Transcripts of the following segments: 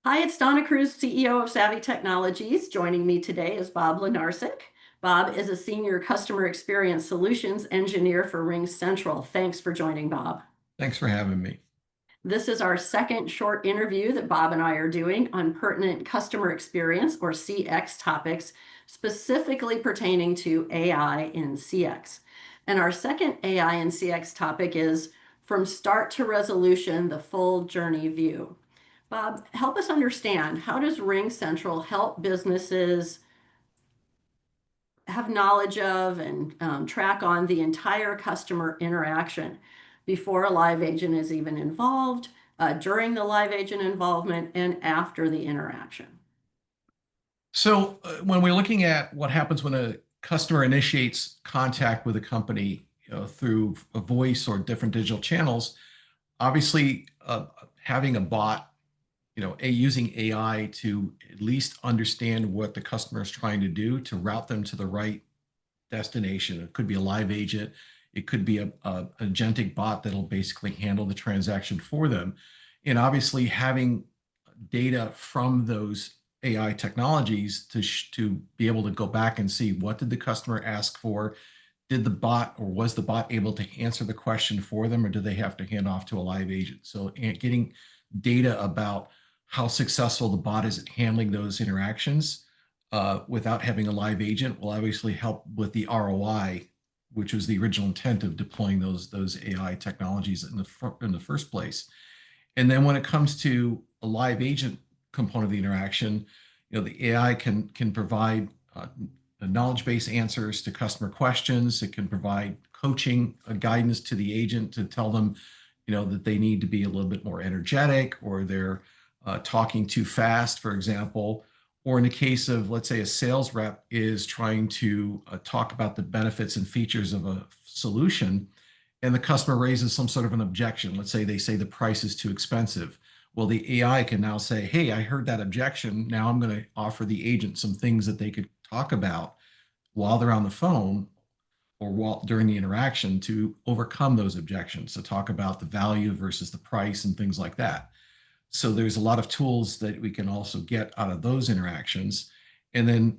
Hi, it's Donna Kruse, CEO of Savvy Technologies. Joining me today is Bob Lenarcik. Bob is a senior customer experience solutions engineer for RingCentral. Thanks for joining, Bob. Thanks for having me. This is our second short interview that Bob and I are doing on pertinent customer experience or CX topics, specifically pertaining to AI in CX. And our second AI and CX topic is from start to resolution, the full journey view. Bob, help us understand, how does RingCentral help businesses have knowledge of and track on the entire customer interaction before a live agent is even involved, during the live agent involvement, and after the interaction? When we're looking at what happens when a customer initiates contact with a company, through a voice or different digital channels, obviously having a bot, using AI to at least understand what the customer is trying to do to route them to the right destination. It could be a live agent. It could be an agentic bot that'll basically handle the transaction for them. And obviously having data from those AI technologies to be able to go back and see what did the customer ask for? Did the bot or was the bot able to answer the question for them, or do they have to hand off to a live agent? So getting data about how successful the bot is at handling those interactions without having a live agent will obviously help with the ROI, which was the original intent of deploying those AI technologies in the first place. And then when it comes to a live agent component of the interaction, the AI can provide knowledge-based answers to customer questions. It can provide coaching, guidance to the agent to tell them, that they need to be a little bit more energetic, or they're talking too fast, for example. Or in the case of, let's say, a sales rep is trying to talk about the benefits and features of a solution, and the customer raises some sort of an objection. Let's say they say the price is too expensive. Well, the AI can now say, hey, I heard that objection. Now I'm going to offer the agent some things that they could talk about while they're on the phone or while during the interaction to overcome those objections, to talk about the value versus the price and things like that. So there's a lot of tools that we can also get out of those interactions. And then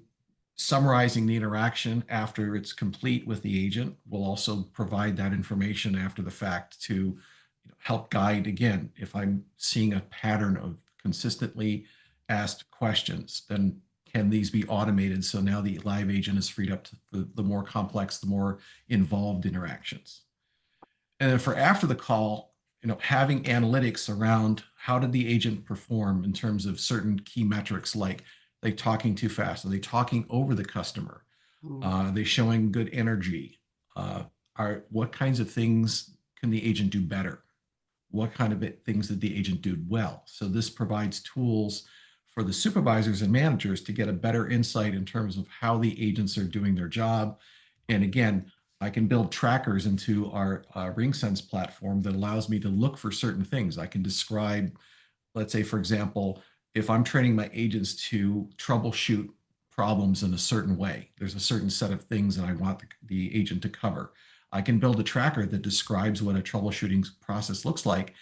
summarizing the interaction after it's complete with the agent will also provide that information after the fact to help guide. Again, if I'm seeing a pattern of consistently asked questions, then can these be automated? So now the live agent is freed up to the more complex, the more involved interactions. And then for after the call, having analytics around how did the agent perform in terms of certain key metrics, like are they talking too fast? Are they talking over the customer? Are they showing good energy? What kinds of things can the agent do better? What kind of things did the agent do well? So this provides tools for the supervisors and managers to get a better insight in terms of how the agents are doing their job. And again, I can build trackers into our RingSense platform that allows me to look for certain things. I can describe, let's say, for example, if I'm training my agents to troubleshoot problems in a certain way, there's a certain set of things that I want the agent to cover. I can build a tracker that describes what a troubleshooting process looks like.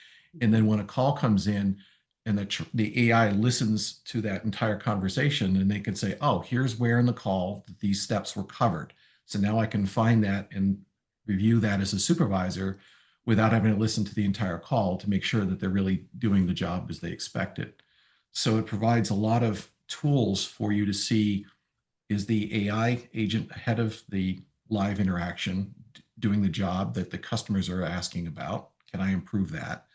And then when a call comes in and the AI listens to that entire conversation, and they can say, oh, here's where in the call these steps were covered. So now I can find that and review that as a supervisor without having to listen to the entire call to make sure that they're really doing the job as they expected. So it provides a lot of tools for you to see, is the AI agent ahead of the live interaction doing the job that the customers are asking about? Can I improve that?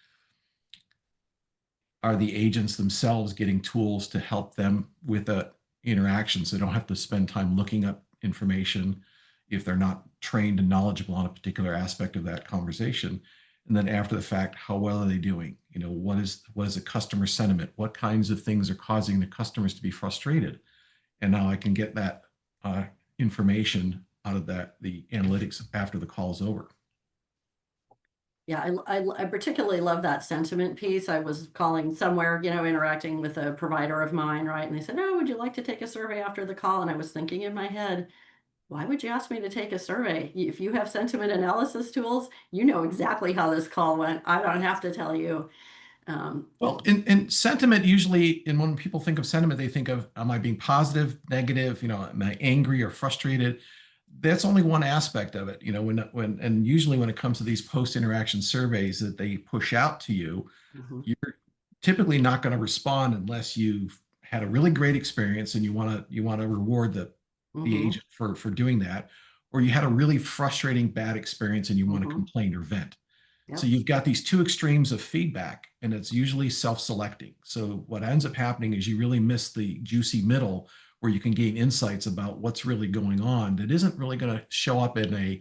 Are the agents themselves getting tools to help them with the interactions? They don't have to spend time looking up information if they're not trained and knowledgeable on a particular aspect of that conversation. And then after the fact, how well are they doing? What is the customer sentiment? What kinds of things are causing the customers to be frustrated? And now I can get that information out of the analytics after the call is over. Yeah, I particularly love that sentiment piece. I was calling somewhere, interacting with a provider of mine, right? And they said, "Oh, would you like to take a survey after the call?" And I was thinking in my head, why would you ask me to take a survey? If you have sentiment analysis tools, you know exactly how this call went. I don't have to tell you. Well, in sentiment, usually, and when people think of sentiment, they think of, am I being positive, negative? Am I angry or frustrated? That's only one aspect of it. And usually when it comes to these post-interaction surveys that they push out to you, Mhm, you're typically not going to respond unless you've had a really great experience and you want to reward the mhm, agent for doing that, or you had a really frustrating bad experience and you want to mhm. complain or vent. So Yep. you've got these two extremes of feedback, and it's usually self-selecting. So what ends up happening is you really miss the juicy middle where you can gain insights about what's really going on that isn't really going to show up in a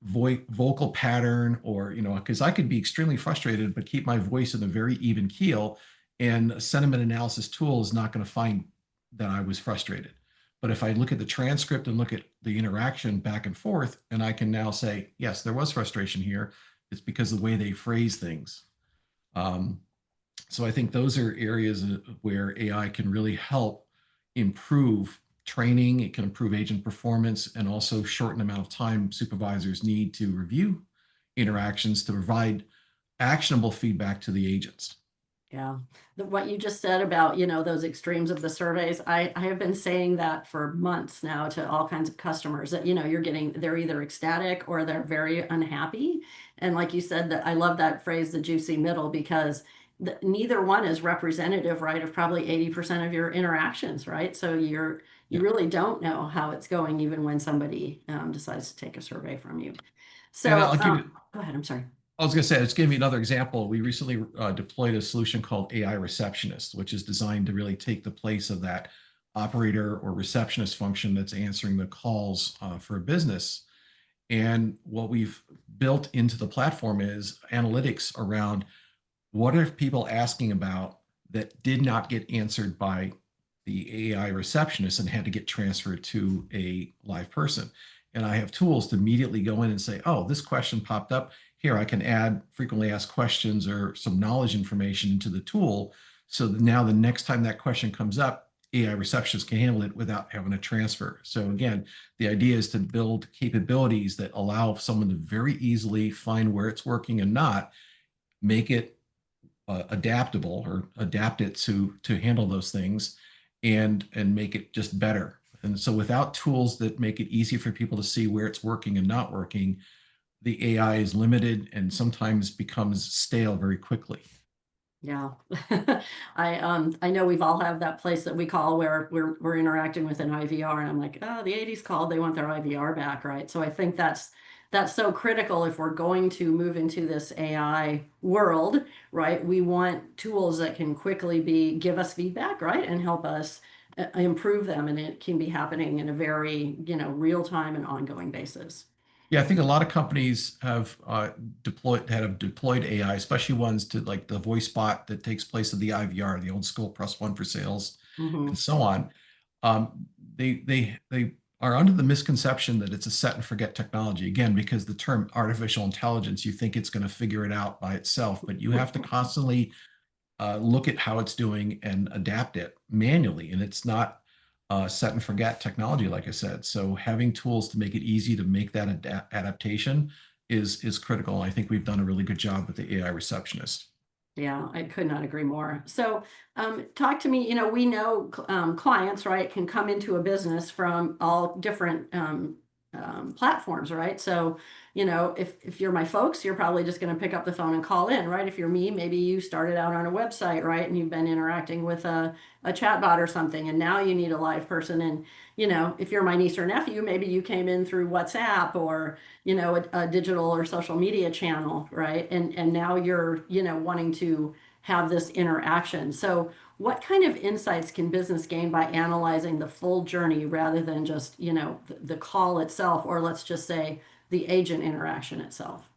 vocal pattern, or because I could be extremely frustrated but keep my voice in a very even keel, and a sentiment analysis tool is not going to find that I was frustrated. But if I look at the transcript and look at the interaction back and forth, and I can now say, yes, there was frustration here, it's because of the way they phrase things. um, so I think those are areas where AI can really help improve training. It can improve agent performance and also shorten the amount of time supervisors need to review interactions to provide actionable feedback to the agents. Yeah. What you just said about, those extremes of the surveys, I have been saying that for months now to all kinds of customers that, they're either ecstatic or they're very unhappy. And like you said, that I love that phrase, the juicy middle, because neither one is representative, right, of probably 80% of your interactions, right? So you Yeah. really don't know how it's going even when somebody decides to take a survey from you. And So, go ahead, I'm sorry. I was going to say, let's give you another example. We recently deployed a solution called AI Receptionist, which is designed to really take the place of that operator or receptionist function that's answering the calls for a business. And what we've built into the platform is analytics around what are people asking about that did not get answered by the AI receptionist and had to get transferred to a live person. And I have tools to immediately go in and say, oh, this question popped up. Here, I can add frequently asked questions or some knowledge information into the tool. So that now the next time that question comes up, AI receptionists can handle it without having to transfer. So again, the idea is to build capabilities that allow someone to very easily find where it's working and not, make it adaptable or adapt it to handle those things, and make it just better. And so without tools that make it easy for people to see where it's working and not working, the AI is limited and sometimes becomes stale very quickly. Yeah. I know we've all have that place that we call where we're interacting with an IVR, and I'm like, oh, the 80s called, they want their IVR back, right? So I think that's so critical if we're going to move into this AI world, right? We want tools that can quickly give us feedback, right? And help us improve them, and it can be happening in a very, real time and ongoing basis. Yeah, I think a lot of companies have deployed AI, especially ones to like the voice bot that takes place of the IVR, the old school press one for sales, and Hmm. so on. Um, they are under the misconception that it's a set and forget technology. Again, because the term artificial intelligence, you think it's going to figure it out by itself, but you have to constantly look at how it's doing and adapt it manually. And it's not set and forget technology, like I said. So having tools to make it easy to make that adaptation is critical. I think we've done a really good job with the AI receptionist. Yeah, I could not agree more. So, talk to me. We know clients, right, can come into a business from all different platforms, right? So, if you're my folks, you're probably just going to pick up the phone and call in, right? If you're me, maybe you started out on a website, right, and you've been interacting with a chatbot or something, and now you need a live person. And if you're my niece or nephew, maybe you came in through WhatsApp or a digital or social media channel, right? And now you're wanting to have this interaction. So what kind of insights can business gain by analyzing the full journey rather than just the call itself, or let's just say the agent interaction itself?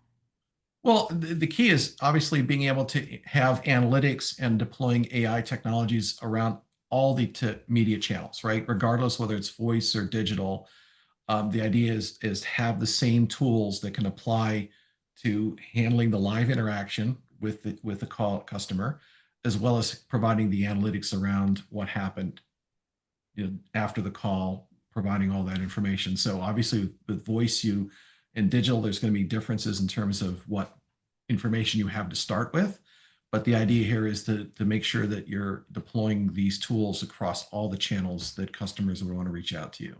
Well, the key is obviously being able to have analytics and deploying AI technologies around all the media channels, right? Regardless whether it's voice or digital. The idea is have the same tools that can apply to handling the live interaction with the call customer, as well as providing the analytics around what happened, after the call, providing all that information. So obviously with voice, you and digital, there's going to be differences in terms of what information you have to start with. But the idea here is to make sure that you're deploying these tools across all the channels that customers will want to reach out to you.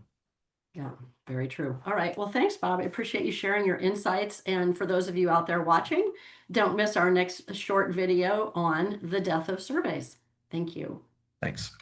Yeah, very true. All right. Well, thanks, Bob. I appreciate you sharing your insights. And for those of you out there watching, don't miss our next short video on the death of surveys. Thank you. Thanks.